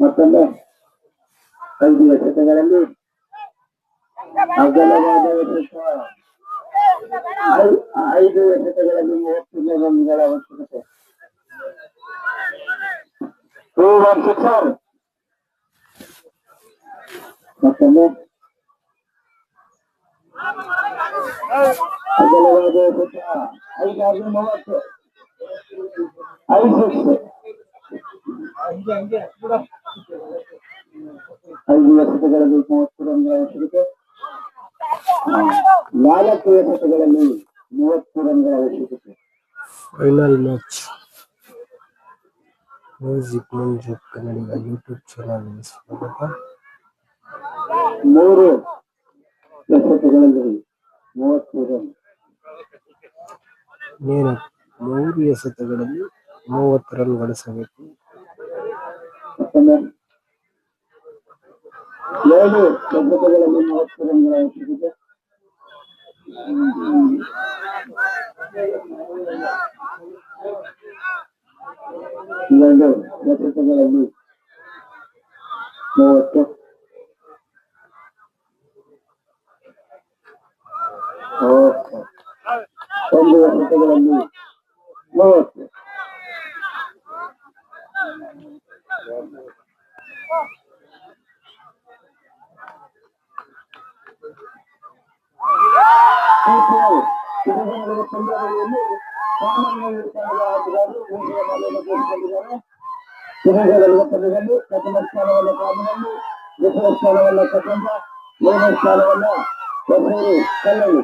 ಮತ್ತೊಮ್ಮೆ 5 ಎಸೆತಗಳಲ್ಲಿ ಅಗಲವಾದ ಎಸೆತ 5 ಎಸೆತಗಳಲ್ಲಿ 30 ರನ್ಗಳ ಅವಶ್ಯಕತೆ. 2-1 ಸಿಕ್ಸರ್. ಮತ್ತೊಮ್ಮೆ ಅಗಲವಾದ ಎಸೆತ 5-30 5 ಎಸೆತಗಳಲ್ಲಿ 30 ರನ್ಗಳ ಅವಶ್ಯಕತೆ. 4 ಎಸೆತಗಳಲ್ಲಿ 30 ರನ್ಗಳ ಅವಶ್ಯಕತೆ. Final match. ಮ್ಯೂಸಿಕ್ ಮಂಜು ಕನ್ನಡಿಗ ಯೂಟ್ಯೂಬ್ ಚಾನಲ್ಗೆ ಸ್ವಾಗತ. 3 ಎಸೆತಗಳಲ್ಲಿ 30 ರನ್. ನೀನು 3 ಎಸೆತಗಳಲ್ಲಿ 30 ರನ್ ಗಳಿಸಬೇಕು. ಮತ್ತೊಮ್ಮೆ 7 ಎಸೆತಗಳಲ್ಲಿ 30 ರನ್ಗಳ ಅವಶ್ಯಕತೆ. 2 ಎಸೆತಗಳಲ್ಲಿ 30. ಒಂದು ಎಸೆತಗಳಲ್ಲಿ 30. ಪಂದ್ಯದಲ್ಲಿ ಪ್ರಥಮ ಸ್ಥಾನವನ್ನು ಕಾಮನಹಳ್ಳಿ, ದ್ವಿತೀಯ ಸ್ಥಾನವನ್ನು ಕಟ್ಟಂತ, 3ನೇ ಸ್ಥಾನವನ್ನ ಹೊಸೂರು ಕಲ್ಲಳ್ಳಿ.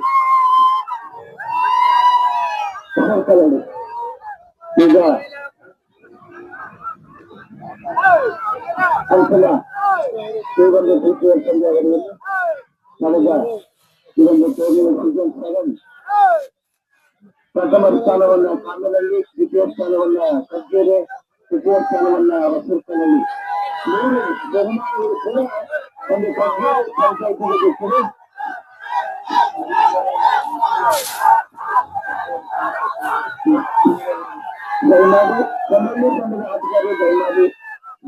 ಈಗ ಅಂತಿಮ ಈ ಒಂದು ತೃತೀಯ ಪಂದ್ಯಾವಳಿಯಲ್ಲಿ ನಡೆದ ಇದೊಂದು ಟೂರ್ನಿಯ ಸೀಸನ್ 7 ಪ್ರಥಮ ಸ್ಥಾನವನ್ನ ಕಾಮನಹಳ್ಳಿ, ದ್ವಿತೀಯ ಸ್ಥಾನವನ್ನ ಕಗ್ಗೆರೆ, ತೃತೀಯ ಸ್ಥಾನವನ್ನ ಹೊಸೂರು. 3 ಬಹುಮಾನಗಳು ಕೂಡ ಒಂದು ಪಂಚಾಯಿತಿಗೆ ದಯಮಾಡಿ ಕಮ್ಮಲ್ಲಿ ತಂಡದ ಆಟಗಾರರು ದಯಮಾಡಿ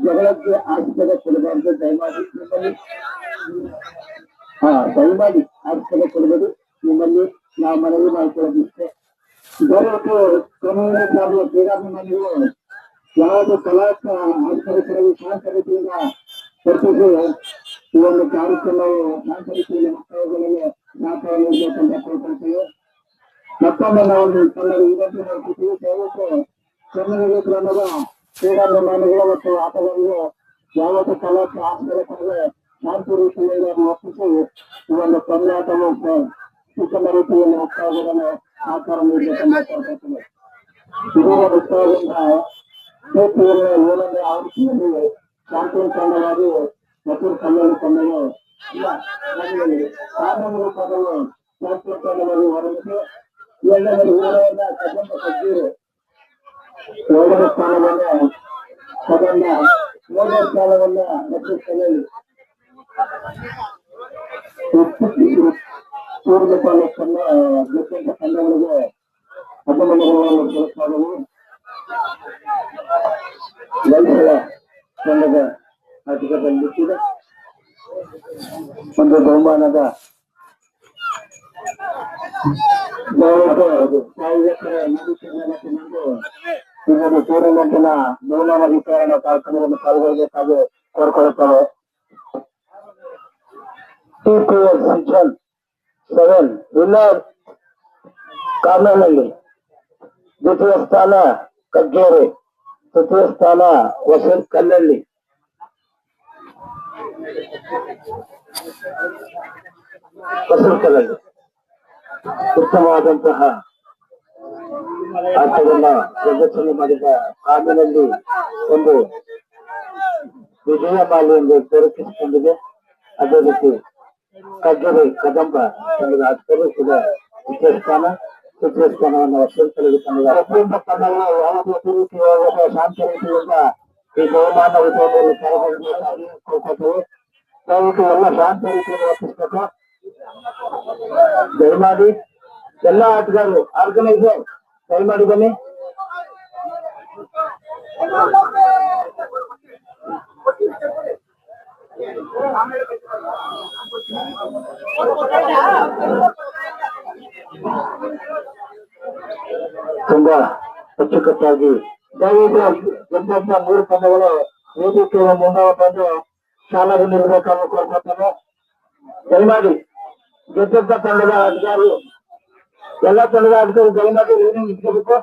ಜಗಳಕ್ಕೆ ಆಸ್ಪದ ಕೊಡಬಾರ್ದು. ದಯಮಾಡಿ ಆಸ್ಪದ ಕೊಡಬೇಡಿ. ನಿಮ್ಮಲ್ಲಿ ನಾವು ಮನವಿ ಮಾಡಿಕೊಳ್ಳೋದಿಷ್ಟೇ. ದಯವಿಟ್ಟು ಕ್ರಮವನ್ನು ಕ್ರೀಡಾಭಿಮಾನಿಗಳು ಯಾವುದು ಕಲಾ ಆಸ್ಪದ ಶಾಂತ ರೀತಿಯಿಂದ ವರ್ತಿಸಿ ಈ ಒಂದು ಕಾರ್ಯಕ್ರಮವು ಶಾಂತ ರೀತಿಯಲ್ಲಿ ಮಕ್ಕಳುಗಳಿಗೆ ಸಹಕಾರ ನೀಡಬೇಕಂತ ಕೇಳ್ಕೊಳ್ತೇವೆ. ಮತ್ತೊಮ್ಮೆ ನಾವು ಕನ್ನಡ ಈಗಂತೂ ನೋಡ್ತಿದ್ದೀವಿ. ದಯವಿಟ್ಟು ಕನ್ನಡ ಕ್ರಮದ ಕ್ರೀಡಾಭಿಮಾನಿಗಳು ಮತ್ತು ಆಟಗಾರರು ಯಾವತ್ತು ಕಲಾ ಆಸ್ಪದ ಶಾಂತಿ ರೀತಿಯಲ್ಲಿ ವರ್ತಿಸಿ ಈ ಒಂದು ಪಂದ್ಯಾಟವು ಉತ್ತಮ ರೀತಿಯಲ್ಲಿ ಮುಕ್ತಾಯಗಳನ್ನು ಸಹಕಾರ ನೀಡಬೇಕಂತ ಕೇಳ್ಕೊಳ್ತೇವೆ. ಇದರ ಉತ್ಸಾಹದಿಂದ ಏನಂದ್ರೆ ಆವೃತ್ತಿಯಲ್ಲಿ ಚಾಂಪಿಯನ್ ತಂಡವಾಗಿ ಹೊಸೂರು ಕಲ್ಲಳ್ಳಿ ತಂಡವು ಕಾನೂನು ಪದವು ಚಾಂಪಿಯನ್ ತಂಡವಾಗಿ ಹೊರಬಿಟ್ಟು 2ನೇ ಊರನ್ನ ಕದಂಬ ಕಗ್ಗೂರು, 2ನೇ ಸ್ಥಾನವನ್ನ ಕದಂಬ, 3ನೇ ಸ್ಥಾನವನ್ನ ಹೊಸೂರು ಕಲ್ಲಳ್ಳಿ. ಪೂರ್ವ ತಾಲೂಕನ್ನ ಗೆದ್ದಂತ ತಂಡಗಳಿಗೆ ಅಭಿನಂದನೆಗಳನ್ನು ತಿಳಿಸಿದವು. ವೈಸಳ ತಂಡದ ಆಟಗಾರರಲ್ಲಿ ಕೂಡ ಒಂದು ಬಹುಮಾನದ ಟೂರ್ನಮೆಂಟಿನ ಬಹುಮಾನ ವಿತರಣಾ ಕಾರ್ಯಕ್ರಮವನ್ನು ಪಾಲ್ಗೊಳ್ಳಬೇಕಾಗಿ ಕೋರಿಕೊಳ್ಳುತ್ತಾರೆ. ಸೀಸನ್ 7 ವಿನ್ನರ್ ಕಾಮನಹಳ್ಳಿ, ದ್ವಿತೀಯ ಸ್ಥಾನ ಕಗ್ಗೇರಿ, ತೃತೀಯ ಸ್ಥಾನ ಹೊಸೂರು ಕಲ್ಲಳ್ಳಿ. ಉತ್ತಮವಾದಂತಹ ಆಟವನ್ನ ಪ್ರದರ್ಶನ ಮಾಡಿದ ಕಾಮನಹಳ್ಳಿ ಒಂದು ವಿಜಯ ಮಾಲೆಯನ್ನು ದೊರಕಿಸಿಕೊಂಡಿದೆ. ಅದೇ ರೀತಿ ಕಗ್ಗೇರಿ ಕದಂಬ ತಂಡದ ಆಟಗಾರರು ಕೂಡ ದ್ವಿತೀಯ ಸ್ಥಾನ, ತೃತೀಯ ಸ್ಥಾನವನ್ನು ಹೊಸೂರು ಕಲ್ಲಳ್ಳಿ ತಂಡದ ಪ್ರತಿಯೊಂದು ತಂಡಗಳು ಯಾವುದೇ ರೀತಿಯಾದ ಶಾಂತಿ ರೀತಿಯಿಂದ ಈ ಬಹುಮಾನ ವಿತರಣೆಯಲ್ಲಿ ಪಾಲ್ಗೊಳ್ಳಬೇಕಾಗಿ ಕೋರ್ಕೊಳ್ತೇವೆ. ದಯವಿಟ್ಟು ಎಲ್ಲ ಶಾಂತಿ ರೀತಿಯಲ್ಲಿ ವರ್ತಿಸಬೇಕು. ದಯಮಾಡಿ ಎಲ್ಲ ಆಟಗಾರರು ಆರ್ಗನೈಸರ್ ದಯಮಾಡಿ ಬನ್ನಿ. ಅಚ್ಚುಕಟ್ಟಾಗಿ ದಯವಿಟ್ಟು ಎಂಬತ್ತ 3 ತಂಡಗಳು ವೇದಿಕೆಯ ಮುಂದೆ ಬಂದು ಶಾಲೆಗೆ ನಿಲ್ಲಬೇಕನ್ನು ಕೋರ್ಕೊಳ್ತೇನೆ. ದಯಮಾಡಿ ಗೆದ್ದ ತಂಡದ ಅಧಿಕಾರಿ ಎಲ್ಲ ತಂಡದ ಅಧಿಕಾರಿ ದಯಮಾಡಿ ಏನೇನು ನಿಂತ್ಕೋಬೇಕು.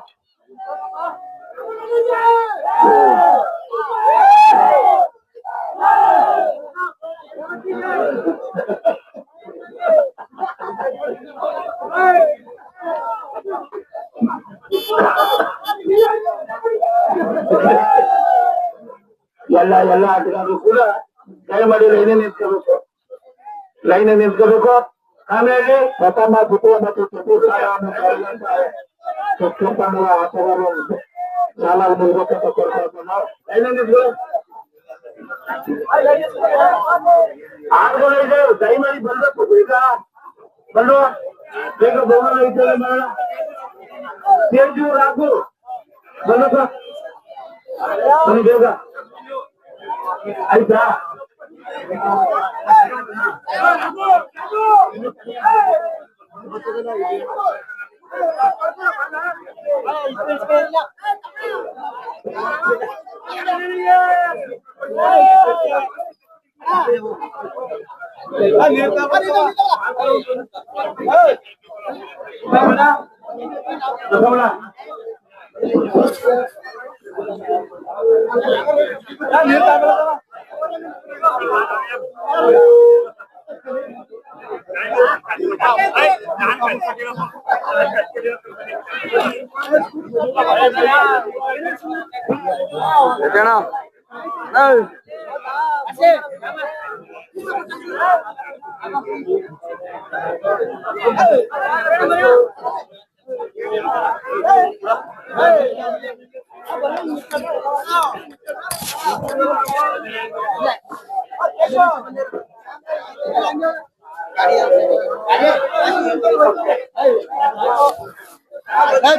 ಎಲ್ಲ ಆಟಗಾರರು ಕೂಡ ದಯಮಾಡಿ ಲೈನ್ ನಿಂತ್ಕೋಬೇಕು. ಆಮೇಲೆ ಪ್ರಥಮ ದ್ವಿತೀಯ ಮತ್ತು ತೃತೀಯ ಸ್ಥಾನವನ್ನು ಆಟಗಾರರು ಸಾಲ ನಿಲ್ಬೇಕಂತ ಕೊಡ್ತಾ ಆಟಗಳು ಇದೆ. ದಯಮಾಡಿ ಬರ್ಬೇಕು ಈಗ ಬಂದು ಬೇಗ ಬಹುಮಾನ ಇದ್ದೇವೆ ಮಾಡೋಣ. ತೇಜು ರಾಘು ಬರ್ಬೇಕು ಬನ್ನಿ ಬೇಗ ಆಯ್ತಾ.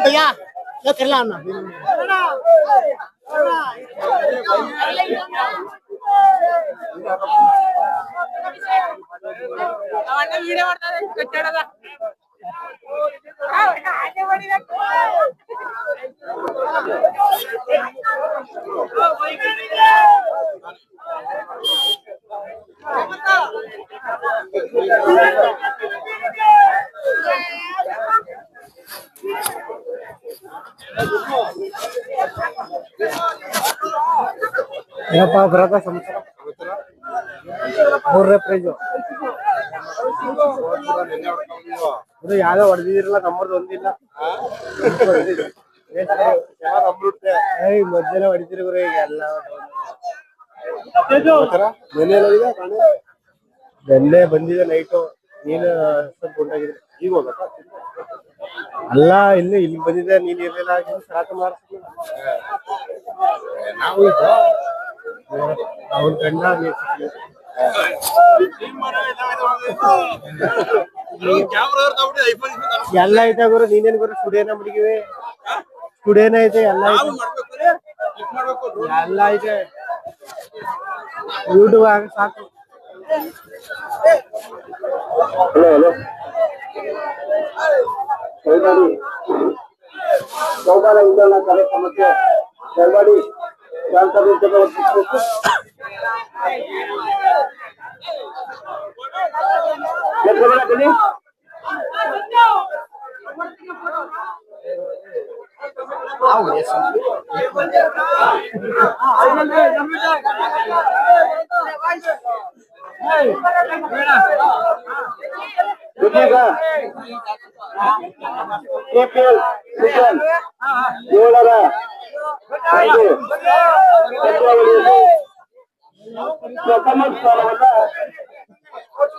भैया क्या कर रहा वीडियो ಮಾಡ್ತಾರೆ ಏನಪ್ಪ ಬರಪ್ಪ ಸಮಾಚಾರ 3ನೇ ಪ್ರೈಜು ಇದು ಯಾವ್ದೋ ಹೊಡೆದಿದಿರಲ್ಲ ನಮ್ಮದು ಒಂದಿಲ್ಲ ಮಧ್ಯಾಹ್ನ ಹೊಡಿತೀರಿ ಗುರು ಈಗ ಎಲ್ಲ ಬೆನ್ನೆ ಬಂದಿದೆ ನೈಟು ನೀನು ಉಂಟಾಗಿದೆ ಈಗ ಹೋಗಕ್ಕ ಅಲ್ಲ ಇಲ್ಲಿ ಬಂದಿದೆ ನೀನ್ ಇರ್ಲಿಲ್ಲ ಸರಾಟ ಮಾಡ್ತೀನಿ ನಾವು ಅವನ್ ಕಂಡ ಎಲ್ಲ ಐತೆ ಗುರು ನೀನೇನ್ ಗುರು ಸ್ಟುಡಿಯೋನ ಮುಡಿಗಿವಿ ಸ್ಟುಡಿಯೋನ ಐತೆ ಎಲ್ಲ ಐತೆ ಯೂಟ್ಯೂಬ್ ಆಗ ಸಾಕು ಬಹುಮಾನ ವಿತರಣಾ ಕಾರ್ಯಕ್ರಮಕ್ಕೆ ದಯಮಾಡಿ KPL ಸೀಸನ್ 7ರ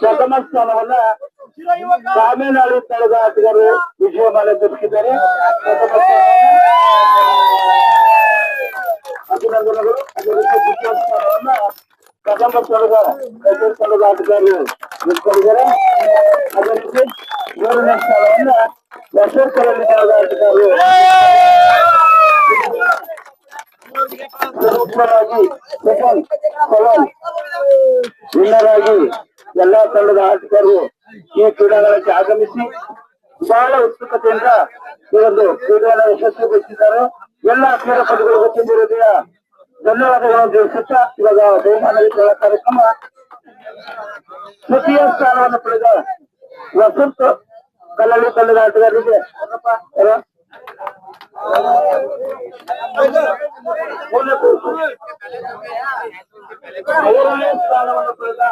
ಪ್ರಥಮ ಸ್ಥಾನವನ್ನ ತಮಿಳುನಾಡು ತಂಡದ ಆಟಗಾರರು ವಿಜಯಮಾಲೆ ದೊರಕಿದ್ದಾರೆ. ಅಭಿನಂದನೆಗಳು. ಅದೇ ರೀತಿ ದ್ವಿತೀಯ ಸ್ಥಾನವನ್ನ ಪ್ರಥಮ ತಂಡದ ಆಟಗಾರರು ಗೆದ್ದುಕೊಂಡಿದ್ದಾರೆ. ಅದೇ ರೀತಿ 7ನೇ ಸ್ಥಾನವನ್ನ ಲಕ್ಷಕರಲ್ಲಿ ತಂಡದ ಆಟಗಾರರು ವಿನ್ನರ್ ಆಗಿ ಎಲ್ಲಾ ತಂಡದ ಆಟಗಾರರು ಈ ಕ್ರೀಡಾಂಗಣಕ್ಕೆ ಆಗಮಿಸಿ ಬಹಳ ಉತ್ಸುಕತೆಯಿಂದ ಈ ಒಂದು ಕ್ರೀಡೆಯನ್ನು ಯಶಸ್ವಿಗೊಳಿಸಿದ್ದಾರೆ. ಎಲ್ಲ ಕ್ರೀಡಾಪಟುಗಳು ಗೊತ್ತಿರುವುದಿಲ್ಲ ಧನ್ಯವಾದಗಳನ್ನು ತಿಳಿಸುತ್ತಾ ಇವಾಗ ಬಹುಮಾನ ವಿತರಣಾ ಕಾರ್ಯಕ್ರಮ ತೃತೀಯ ಸ್ಥಾನವನ್ನು ಪಡೆದ ವಸಂತ ಕಲ್ಲಳ್ಳಿ ತಂಡದ ಆಟಗಾರರಿಗೆ ಮೂರನೇ ಸ್ಥಾನವನ್ನು ಪಡೆದ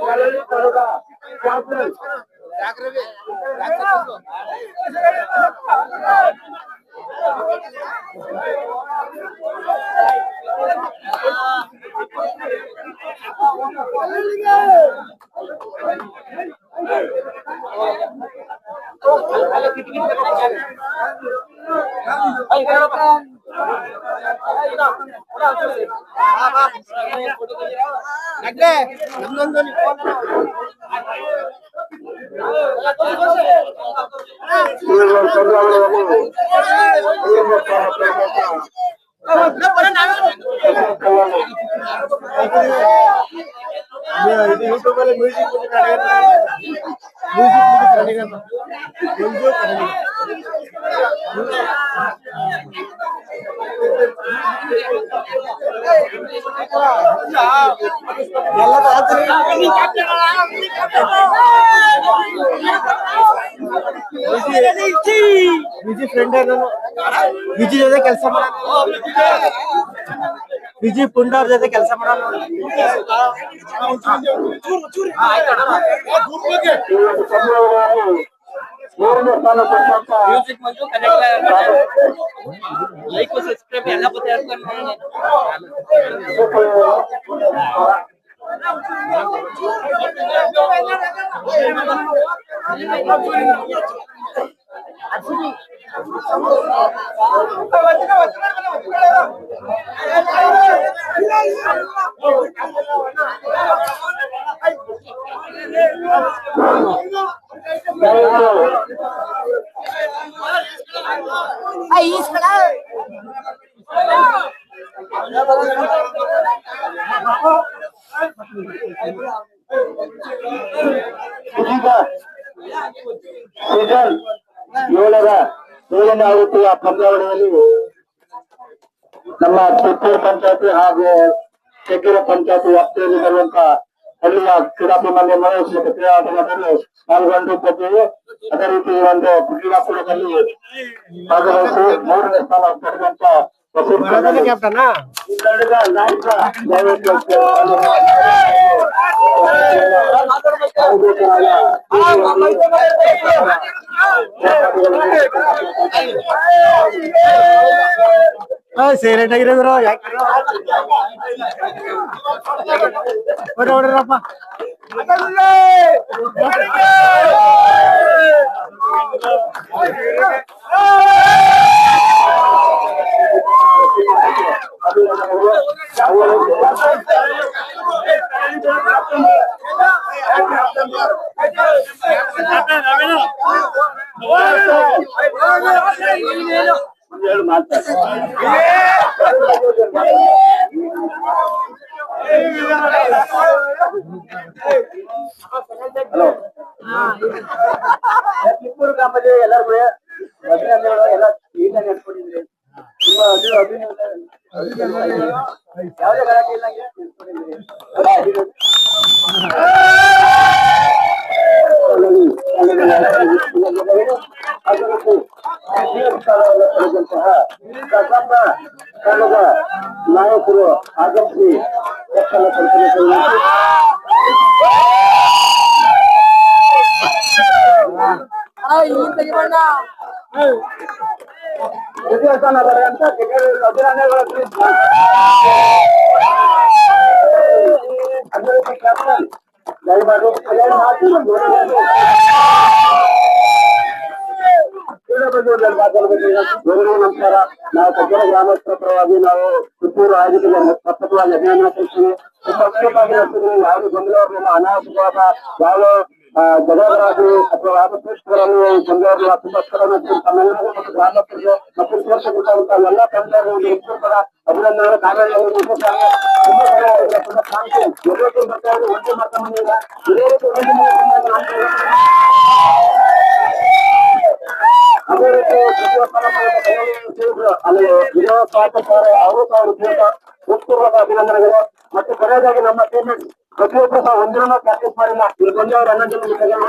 ಕಲ್ಲಳ್ಳಿ ತಂಡದ ಕ್ಯಾಪ್ಟನ್ ಇದು ಯೂಟ್ಯೂಬ್ ಅಲ್ಲಿ ಮ್ಯೂಸಿಕ್ ವಿಜಿ ಫ್ರೆಂಡ್ ನಾನು ವಿಜಿ ಜೊತೆ ಕೆಲಸ ಮಾಡೋಣ ವಿಜಿ ಪುಂಡ ಅವ್ರ ಜೊತೆ ಕೆಲಸ ಮಾಡೋಣ ಮೂರನೇ ಸ್ಥಾನ ಪಡೆದಂತ ಲೈಕ್ ಸಬ್ಸ್ಕ್ರೈಬ್ ಎಲ್ಲ ಇದೀಗ ಸೀಸನ್ 7ನೇ ಆವೃತ್ತಿಯ ಪಂದ್ಯಾವಳಿಯಲ್ಲಿ ನಮ್ಮ ಕಿತ್ತೂರು ಪಂಚಾಯತಿ ಹಾಗೂ ಶೆಗ್ಗೆರೆ ಪಂಚಾಯತಿ ವ್ಯಾಪ್ತಿಯಲ್ಲಿ ಬರುವಂತಹ ಹಳ್ಳಿಯ ಕ್ರೀಡಾಭಿಮಾನಿ ಮಹೇಶ್ ಮತ್ತು ಕ್ರೀಡಾಟಗಾರರು ಪಾಲ್ಗೊಂಡಿದ್ದೇವೆ. ಅದೇ ರೀತಿ ಒಂದು ಕ್ರೀಡಾಕೂಟದಲ್ಲಿ ಭಾಗವಹಿಸಿ 3ನೇ ಸ್ಥಾನ ಪಡೆದಂತ ಕ್ಯಾಪ್ಟನ್ ನಾಯಕ ಸೈಲೆಂಟ್ ಆಗಿರೋ ಯಾಕೆ ಹೊಡ್ರಪ್ಪ ಕಿತ್ತೂರು ಗ್ರಾಮದಲ್ಲಿ ಎಲ್ಲರಿಗೂ ಅಭಿನಂದನೆಗಳು. ಎಲ್ಲ ಈಗ ನೆನ್ಸ್ಕೊಂಡಿದ್ರಿ, ತುಂಬಾ ಯಾವುದೇ ಗಲಾಟೆ ಇಲ್ಲಂಗೆ ನೆನ್ಸ್ಕೊಂಡಿದ್ರಿ. ತಂಡದ ನಾಯಕರು ಆಗಮಿಸಿ ಎಷ್ಟೆಲ್ಲ ದ್ವಿತೀಯ ಸ್ಥಾನ ಬರೆದಂತ ಅಭಿನಂದನೆಗಳು. ಅದೇ ರೀತಿ ಕ್ಯಾಪ್ಟನ್ ದಯಮಾಡಿ ನಮಸ್ಕಾರ. ನಾವು ಕಗ್ಗರ ಗ್ರಾಮಸ್ಥರ ಪರವಾಗಿ ನಾವು ಕಿತ್ತೂರು ಆಯೋಜಿತ ಸತತವಾಗಿ ಅಭಿನಂದನೆ ಸಲ್ಲಿಸ್ತೀವಿ. ತುಂಬಾ ಅಕ್ಷೇಪಾಗಿ ನಡೆಸಿದ್ರೆ ಯಾವುದೇ ಗೊಂದಲವರನ್ನ ಅನಾಹುತವಾದ ಯಾವ ಗದಗರಾಗಲಿ ಅಥವಾ ಯಾವ ಪೋಸ್ಟ್ಗಳಲ್ಲಿ ಗೊಂದಲವರನ್ನ ತುಂಬಾ ತಮ್ಮೆಲ್ಲರಿಗೂ ಮತ್ತು ಗ್ರಾಮಸ್ಥರಿಗೆ ಮತ್ತು ಸೇರ್ಸಬೇಕಾದಂತಹ ಎಲ್ಲ ತಂಡಗಳಿಗೆ ಹೆಚ್ಚು ಕೂಡ ಅಭಿನಂದನೆ ಕಾರ್ಯಗಳನ್ನು ತುಂಬಾ ಶಾಂತಿ ಎಲ್ಲರಿಗೂ ಬರ್ತಾ ಇದೆ. ಒಂದೇ ಮಾತನಾಡಿಲ್ಲ ಇದೇ ರೀತಿ ಅದೇ ರೀತಿ ಅಲ್ಲಿ ವಿಜಯ ಪಾಠಶಾಲೆ ಅವರು ಉತ್ಪೂರ್ವಕ ಅಭಿನಂದನೆಗಳು. ಮತ್ತು ಕೊನೆಯದಾಗಿ ನಮ್ಮ ಟೀಮ್ಮೇಟ್ ಪ್ರತಿಯೊಬ್ಬರು ಸಹ ಒಂದಿನ ಪ್ರಾಕ್ಟೀಸ್ ಮಾಡಿಲ್ಲ, ಇಲ್ಲಿ ಬಂದವರು 11 ಜನ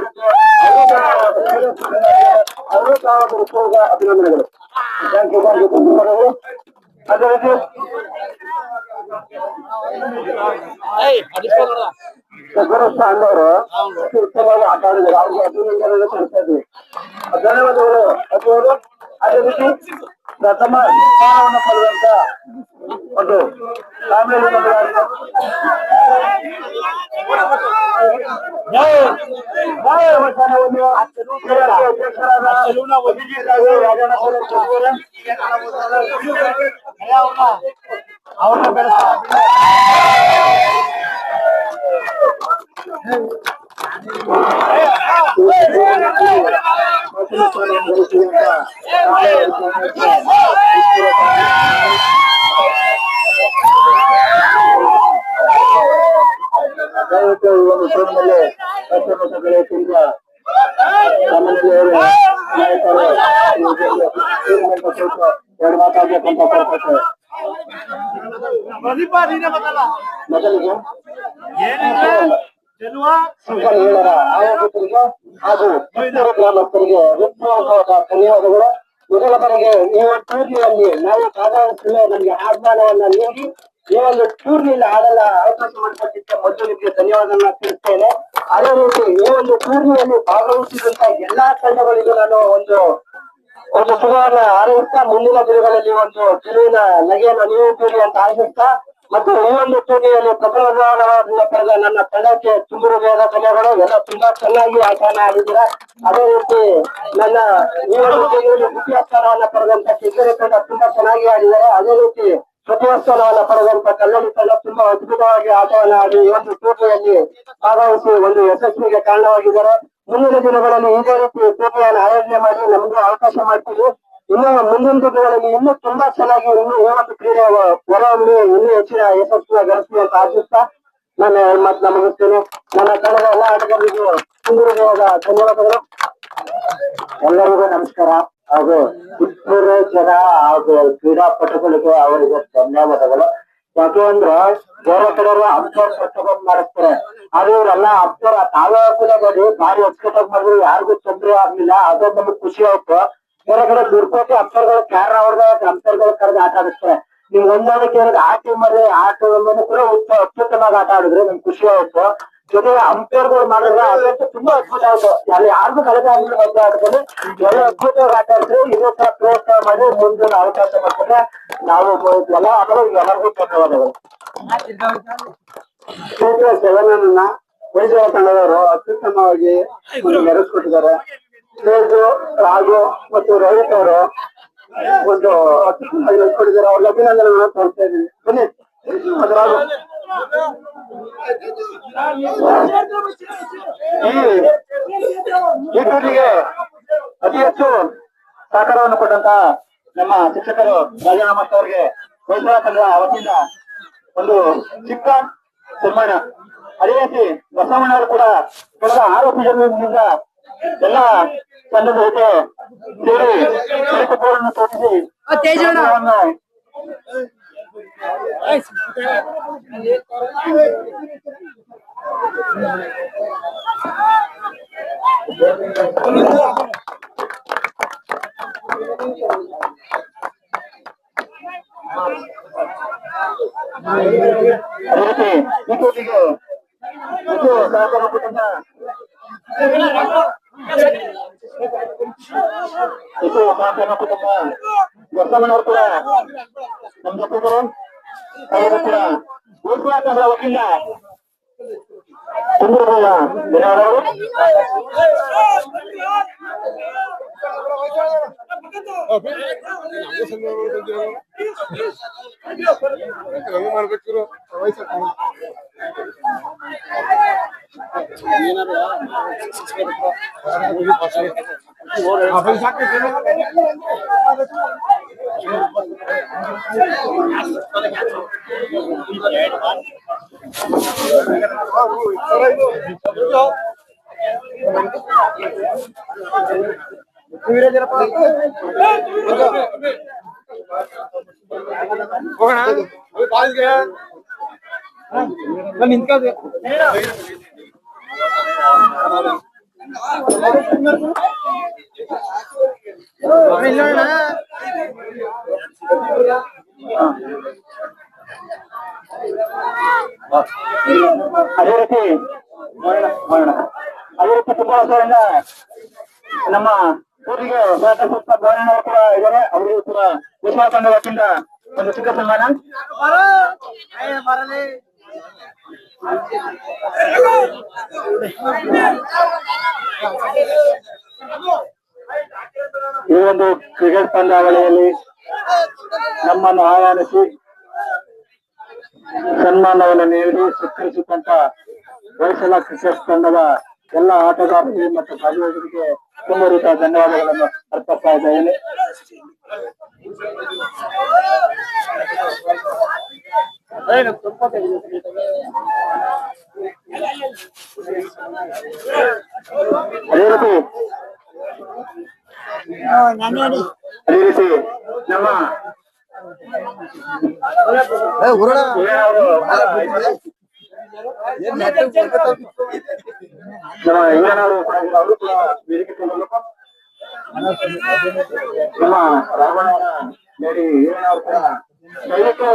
ಅವರು ಸಹ ಉತ್ಪೂರ್ವಕ ಅಭಿನಂದನೆಗಳು. Thank you. ಅದೇ ರೀತಿ ಸಕಲೇಶ ಅಂದವರು ಉತ್ತಮವಾಗಿ ಆಟ ಆಡಿದ್ದಾರೆ, ಅವ್ರಿಗೆ ಅಭಿನಂದನೆ ಸಲ್ಲಿಸ್ತಾ ಇದ್ವಿ. ಧನ್ಯವಾದಗಳು ಅತಿವರು. ಅದೇ ರೀತಿ ಪ್ರಥಮ ಸ್ಥಾನವನ್ನು ಪಡೆದಂತ ಒಂದು ಫ್ಯಾಮಿಲಿ ಅವ್ರನ್ನ ಬೆಳೆಸ ದಯವಿಟ್ಟು ಈ ಒಂದು ಟೂರ್ನಲ್ಲಿ ತಿರುಗ ಸಾಮಾನ್ಯರು ನಾಯಕರು ಎರಡು ಮಾತಾಡ್ಬೇಕಂತ ಕೊಡ್ತಾರೆ. ಮೊದಲಿಗೆ ಸಿಂಗಲ್ ಹೇಳರ ಆಯೋಜಕರಿಗೆ ಹಾಗೂ ಕಿತ್ತೂರು ಗ್ರಾಮಸ್ಥರಿಗೆ ಧನ್ಯವಾದಗಳು. ಮೊದಲ ಬಾರಿಗೆ ಈ ಒಂದು ಟೂರ್ನಿಯಲ್ಲಿ ನಾವು ಕಾದಾಡಿಸಲು ನಮಗೆ ಆಹ್ವಾನವನ್ನ ನೀಡಿ ಈ ಒಂದು ಟೂರ್ನಿಯಲ್ಲಿ ಆಡಲು ಅವಕಾಶ ಮಾಡಿಕೊಟ್ಟಿದ್ದೆ ಮೊದಲು ನಿಮಗೆ ಧನ್ಯವಾದಗಳನ್ನ ತಿಳಿಸ್ತೇನೆ. ಅದೇ ರೀತಿ ಈ ಒಂದು ಟೂರ್ನಿಯಲ್ಲಿ ಭಾಗವಹಿಸಿದಂತ ಎಲ್ಲಾ ತಂಡಗಳಿಗೂ ನಾನು ಒಂದು ಶುಭವನ್ನ ಹಾರೈಸ್ತಾ ಮುಂದಿನ ದಿನಗಳಲ್ಲಿ ಒಂದು ಗೆಲುವಿನ ನಗೆಯನ್ನು ನೀವು ಬೀರಿ ಅಂತ ಆಶಿಸ್ತಾ, ಮತ್ತು ಈ ಒಂದು ಟೂರ್ನಿಯಲ್ಲಿ ಪ್ರಥಮ ಪಡೆದ ನನ್ನ ತಂಡಕ್ಕೆ ತುಂಬ ಹೃದಯದ ಧನ್ಯವಾದಗಳು. ಎಲ್ಲ ತುಂಬಾ ಚೆನ್ನಾಗಿ ಆಟನ ಆಡಿದ್ದೀರಾ. ಅದೇ ರೀತಿ ನನ್ನ ಈ ಒಂದು ಟೂರ್ನಿಯಲ್ಲಿ ದ್ವಿತೀಯ ಸ್ಥಾನವನ್ನ ಪಡೆದಂತ ಕಿಕ್ಕರೆ ತಂಡ ತುಂಬಾ ಚೆನ್ನಾಗಿ ಆಡಿದ್ದಾರೆ. ಅದೇ ರೀತಿ ತೃತೀಯ ಸ್ಥಾನವನ್ನ ಪಡೆದಂತ ಕಲ್ಲಳ್ಳಿ ತಂಡ ತುಂಬಾ ಅದ್ಭುತವಾಗಿ ಆಟವನ್ನ ಆಡಿ ಈ ಒಂದು ಟೂರ್ನಿಯಲ್ಲಿ ಭಾಗವಹಿಸಿ ಒಂದು ಯಶಸ್ವಿಗೆ ಕಾರಣವಾಗಿದ್ದಾರೆ. ಮುಂದಿನ ದಿನಗಳಲ್ಲಿ ಇದೇ ರೀತಿ ಟೂರ್ನಿಯನ್ನು ಆಯೋಜನೆ ಮಾಡಿ ನಮಗೂ ಅವಕಾಶ ಮಾಡ್ತೀವಿ. ಇನ್ನು ಮುಂದಿನ ದಿನಗಳಲ್ಲಿ ಇನ್ನೂ ತುಂಬಾ ಚೆನ್ನಾಗಿ ಇನ್ನು ಈ ಒಂದು ಕ್ರೀಡೆ ಹೊರಹೊಮ್ಮಿ ಇನ್ನೂ ಹೆಚ್ಚಿನ ಯಶಸ್ಸಿನ ಗಳಿಸ್ತೀವಿ ಅಂತ ಆಶಿಸ್ತಾ ನಾನು ಮಾತನ್ನ ಮುಗಿಸ್ತೇನೆ. ನನ್ನ ತಂಡದ ಎಲ್ಲ ಆಟಗಾರರಿಗೂ ತುಂಬ ಧನ್ಯವಾದಗಳು. ಎಲ್ಲರಿಗೂ ನಮಸ್ಕಾರ ಹಾಗೂ ಕಿತ್ತೂರು ಜನ ಹಾಗೂ ಕ್ರೀಡಾಪಟುಗಳಿಗೆ ಅವರಿಗೆ ಧನ್ಯವಾದಗಳು. ಯಾಕೆ ಅಂದ್ರೆ ಬೇರೆ ಕಡೆಯವರು ಅಂಪೈರ್ ಪುಸ್ತಕ ಮಾಡಿಸ್ತಾರೆ, ಆದ್ರೆ ಇವರೆಲ್ಲ ಅಂಪೈರ್ ತಾವೇ ಕೂಡ ನೋಡಿ ಭಾರಿ ಅಚ್ಚುಕಟ್ಟಾಗಿ ಮಾಡಿದ್ರು, ಯಾರಿಗೂ ತೊಂದರೆ ಆಗ್ಲಿಲ್ಲ. ಅದೊಂದು ನಮ್ಗೆ ಖುಷಿ ಆಯ್ತು. ಬೇರೆ ಕಡೆ ದುಡ್ಕೋಟಿ ಅಂಪೈರ್ಗಳು ಕ್ಯಾರ ಹೊಡೆದ ಅಂಪೈರ್ಗಳು ಕರೆದು ಆಟ ಆಡಿಸ್ತಾರೆ. ನಿಮ್ಗೆ ಒಂದಾದಕ್ಕೆ ಆ ಟೀಮ್ ಅಲ್ಲಿ ಆ ಟೀಮ್ ಕೂಡ ಅತ್ಯುತ್ತಮವಾಗಿ ಆಟ ಆಡಿದ್ರೆ ನಮ್ಗೆ ಖುಷಿ ಆಯ್ತು. ಜೊತೆಗೆ ಅಂಪೈರ್ಗಳು ಮಾಡಿದ್ರೆ ಅದಂತೂ ತುಂಬಾ ಅದ್ಭುತ ಆಯ್ತು. ಅಲ್ಲಿ ಯಾರಿಗೂ ಕಳೆದ ಆಗಿಲ್ಲ ಬಂದ ಆಟದಲ್ಲಿ ಎಲ್ಲ ಅದ್ಭುತವಾಗಿ ಆಟ ಆಡಿದ್ರೆ ಇದೇ ತರ ಪ್ರೋತ್ಸಾಹ ಮಾಡಿ ಮುಂದಿನ ಅವಕಾಶ ಮಾಡ್ತಾರೆ. ನಾವು ಎಲ್ಲ ಆಟಗಳು ಎಲ್ಲರಿಗೂ ಧನ್ಯವಾದಗಳು. ಸೆವೆನ್ ವೈದ್ಯರ ತಂಡದವರು ಅತ್ಯುತ್ತಮವಾಗಿ ಮೆರೆಸ್ಕೊಟ್ಟಿದ್ದಾರೆ. ತೇಜು, ರಾಜು ಮತ್ತು ರೋಹಿತ್ ಅವರು ಒಂದು ಅತ್ಯುತ್ತಮವಾಗಿ ಮೆರೆಸ್ಕೊಟ್ಟಿದ್ದಾರೆ. ಅವ್ರಿಗೆ ಅಭಿನಂದನೆಗಳನ್ನು ತೋರಿಸ್ತಾ ಇದ್ದೀವಿ. ಬನ್ನಿ ಅದರಾಗ ಈ ಟೂರ್ನಿಗೆ ಅತಿ ಹೆಚ್ಚು ಸಹಕಾರವನ್ನು ಕೊಟ್ಟಂತ ನಮ್ಮ ಶಿಕ್ಷಕರು ರಾಜೀನಾಮಾ ಅವರಿಗೆ ವೈದ್ಯರ ತಂಡದ ವತಿಯಿಂದ ಒಂದು ಚಿಕ್ಕ ಸನ್ಮಾನ. ಅದೇ ರೀತಿ ಬಸವಣ್ಣವರು ಕೂಡ ಕಳೆದ 6 ವರ್ಷಗಳಿಂದ ಎಲ್ಲ ತಂಡದ ಜೊತೆ ಸೇರಿ ಬೋರ್ಡನ್ನು ತೋರಿಸಿ ಬಸವಣ್ಣವರು ಕೂಡ ನಮ್ಮ ಜೊತೆಗರು ಅವರು ಕೂಡ ಉತ್ಪಾದಕರ ವತಿಯಿಂದ ಧನ್ಯವಾದಗಳು. ಮಾಡ್ಬೇಕು ಅದೇ ರೀತಿ ತುಂಬಾ ವರ್ಷದಿಂದ ನಮ್ಮ ಊರಿಗೆ ಸುತ್ತ ಬೋರಣ್ಣವರು ಕೂಡ ಇದ್ದಾರೆ. ಅವರಿಗೂ ಕೂಡ ವಿಶ್ವಾಸ ತಂಡ ವತಿಯಿಂದ ಒಂದು ಚಿಕ್ಕ ಸನ್ಮಾನ. ಈ ಒಂದು ಕ್ರಿಕೆಟ್ ಪಂದ್ಯಾವಳಿಯಲ್ಲಿ ನಮ್ಮನ್ನು ಆಹ್ವಾನಿಸಿ ಸನ್ಮಾನವನ್ನು ನೀಡಿ ಸತ್ಕರಿಸಿದಂತ ಹೊಯ್ಸಳ ಕ್ರಿಕೆಟ್ ತಂಡದ ಎಲ್ಲ ಆಟಗಾರರಿಗೆ ಮತ್ತು ಭಾಗವಹಿಸರಿಗೆ ತುಂಬ ರೀತಿಯ ಧನ್ಯವಾದಗಳನ್ನು ಅರ್ಪಿಸ್ತಾ ಇದ್ದೇನೆ. ಅದೇ ರೀತಿ ನಮ್ಮ ಇವರವರು ಕೂಡ ವೇದಿಕೆ ತುಂಬಬೇಕು. ನಮ್ಮ ರಾವಣವರ ಲೇಡಿ ಇವರವರು ಕೂಡ ದಯವಿಟ್ಟು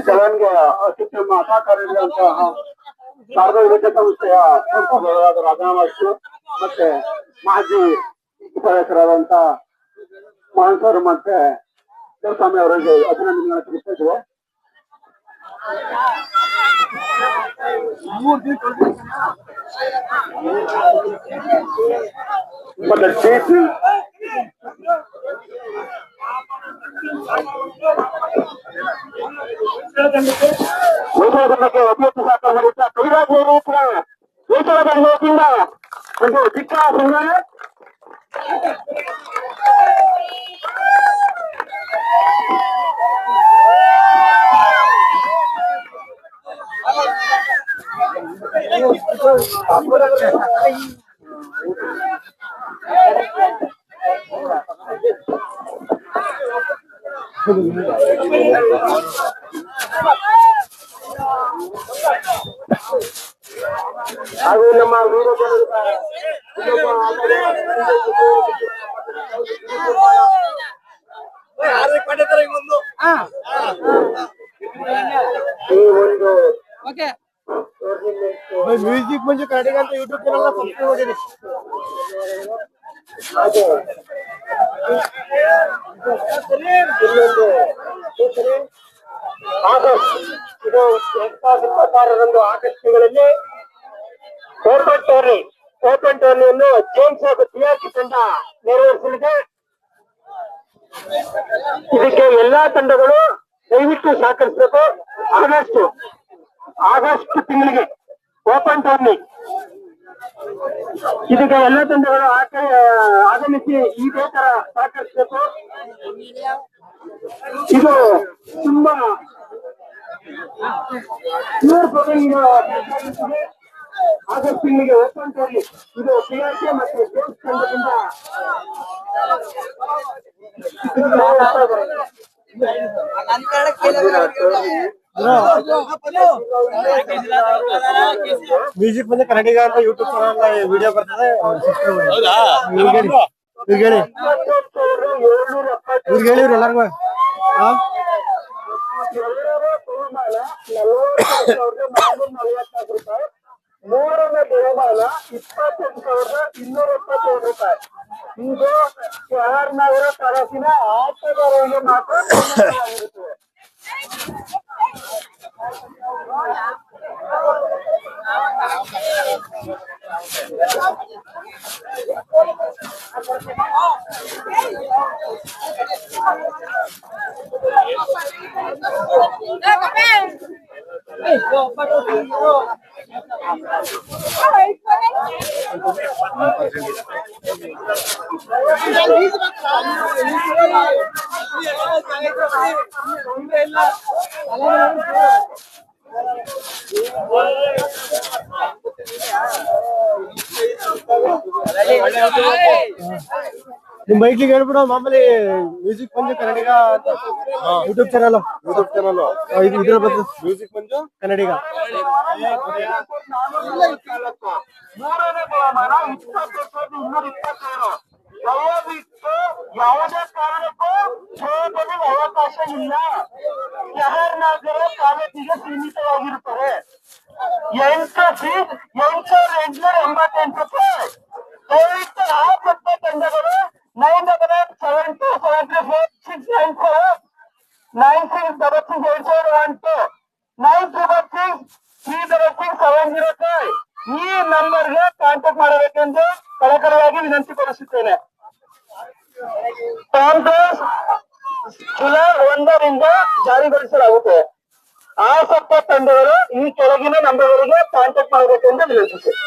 ಚಲನ್ಗೆ ಅತ್ಯುತ್ತಮ ಸಹಕಾರಿಯಾದಂತಹ ಶಾರದಾ ವಿದ್ಯಾ ಸಂಸ್ಥೆಯ ಸಂಸ್ಥಾಪಕರಾದ ರಾಜನಾಥ್ ಮತ್ತೆ ಮಾಜಿ ಉಪಾಧ್ಯಕ್ಷರಾದಂತ ಮೋಹನ್ ಸರ್ ಮತ್ತೆ ದೇವಸ್ವಾಮಿ ಅವರಿಗೆ ಅಭಿನಂದನೆಗಳನ್ನು ತಿಳಿಸ್ತಾ ಇದ್ದೇವೆ. ವೇತನಕ್ಕೆ ಅತಿ ಹೆಚ್ಚು ಸಹಕಾರ ಮಾಡಿದ್ದ ಕವಿರಾಜ್ ವೇತನದ ವತಿಯಿಂದ ಒಂದು ಚಿಕ್ಕ ಸನ್ಮಾನ. ಹಾಗೂ ನಮ್ಮ ಮ್ಯೂಸಿಕ್ ಮುಂಚೆ ಕನ್ನಡಿಗ ಅಂತ ಯೂಟ್ಯೂಬ್ ಚಾನಲ್ ಸಬ್ಸ್ಕ್ರೈಬ್ ಮಾಡಿರಿ. ಆಗಸ್ಟ್ ಇದು 2026 ಆಗಸ್ಟ್ ತಿಂಗಳಲ್ಲಿ ಓಪನ್ ಟೂರ್ನಿಯನ್ನು ಜೇಮ್ಸ್ ಹಾಗೂ ಟಿಆರ್ಸಿ ತಂಡ ನೆರವೇರಿಸಲಿದೆ. ಇದಕ್ಕೆ ಎಲ್ಲಾ ತಂಡಗಳು ದಯವಿಟ್ಟು ಸಹಕರಿಸಬೇಕು. ಆಗಸ್ಟ್ ತಿಂಗಳಿಗೆ ಓಪನ್ ಟೂರ್ನಿ, ಇದಕ್ಕೆ ಎಲ್ಲ ತಂಡಗಳು ಆಗಮಿಸಿ ಇದೇ ತರ ಸಹಕರಿಸಬೇಕು. ಇದು ತುಂಬಾ ಆಗಸ್ಟ್ ತಿಂಗಳಿಗೆ ಓಪನ್ ಟೂರ್ನಿ. ಇದು ಪಿಆರ್ಕೆ ಮತ್ತು ಜೇಮ್ಸ್ ತಂಡದಿಂದ ಮ್ಯೂಸಿಕ್ ಬಂದು ಕನ್ನಡಿಗ ಅಂತ ಯೂಟ್ಯೂಬ್ ಚಾನಲ್ ವಿಡಿಯೋ ಬರ್ತದೆ. ಇವ್ರಿಗೆ ಹೇಳಿವ್ರಿ ಎಲ್ಲರಿಗೂ. ಮೂರನೇ ಬಹುಮಾನ 28,277 ರೂಪಾಯಿ. ಇದು ಶಹರ್ನಗರ ತಾಲೂಕಿನ ಆಟಗಾರರಿಗೆ ಮಾತ್ರ ಸೀಮಿತವಾಗಿರುತ್ತದೆ. ನಿಮ್ ಮೈಕ್ಲಿಗೆ ಹೇಳ್ಬಿಡು ಮಾಮೂಲಿ ಮ್ಯೂಸಿಕ್ ಮಂಜು ಕನ್ನಡಿಗ ಯೂಟ್ಯೂಬ್ ಚಾನಲ್ ಇದ್ರ ಬಗ್ಗೆ ಮ್ಯೂಸಿಕ್ ಮಂಜು ಕನ್ನಡಿಗ. ಮೂರನೇ ಬಹುಮಾನ 28,227. ದಯವಿಟ್ಟು ಯಾವುದೇ ಕಾರಣಕ್ಕೂ ಸೋಲಲು ಅವಕಾಶ ಇಲ್ಲ. ಶಹರ್ನಗರ ಕಾಲೇಜಿಗೆ ಸೀಮಿತವಾಗಿರುತ್ತದೆ. 8,888 ರೂಪಾಯಿ. ದಯವಿಟ್ಟು ಆಸಕ್ತ ತಂಡಗಳು 977273469 96668712 9666363705 ಈ ನಂಬರ್ಗೆ ಕಾಂಟ್ಯಾಕ್ಟ್ ಮಾಡಬೇಕೆಂದು ಕಳಕಳಿಯಾಗಿ ವಿನಂತಿಪಡಿಸುತ್ತೇನೆ. ಕಾಂಗ್ರೆಸ್ ಜುಲೈ 1ರಿಂದ ಜಾರಿಗೊಳಿಸಲಾಗುತ್ತದೆ. ಆಸಕ್ತ ತಂಡಗಳು ಈ ಕೆಳಗಿನ ನಂಬರ್ಗಳಿಗೆ ಕಾಂಟ್ಯಾಕ್ಟ್ ಮಾಡಬೇಕೆಂದು ವಿನಂತಿಸುತ್ತೇನೆ.